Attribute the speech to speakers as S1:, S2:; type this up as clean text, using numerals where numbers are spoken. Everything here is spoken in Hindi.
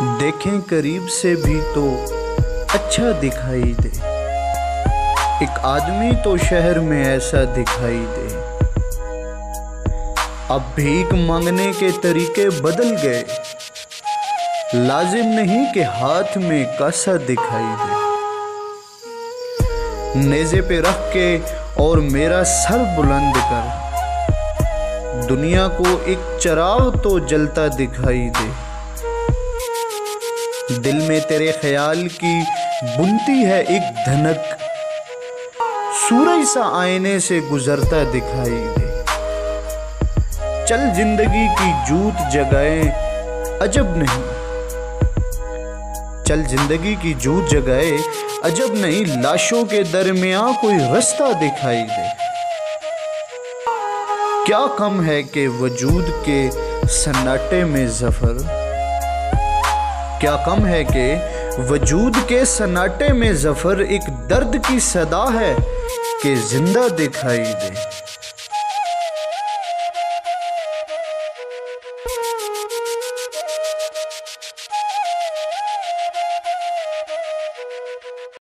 S1: देखें करीब से भी तो अच्छा दिखाई दे। एक आदमी तो शहर में ऐसा दिखाई दे। अब भीख मांगने के तरीके बदल गए, लाजिम नहीं कि हाथ में कासा दिखाई दे। नेज़े पे रख के और मेरा सर बुलंद कर, दुनिया को एक चिराग तो जलता दिखाई दे। दिल में तेरे ख्याल की बुनती है एक धनक, सूरज सा आईने से गुजरता दिखाई दे। चल जिंदगी की जूत जगाए अजब नहीं, चल जिंदगी की जूत जगाए अजब नहीं, लाशों के दरमियां कोई रास्ता दिखाई दे। क्या कम है कि वजूद के सन्नाटे में ज़फ़र, क्या कम है कि वजूद के सन्नाटे में ज़फ़र एक दर्द की सदा है कि जिंदा दिखाई दे।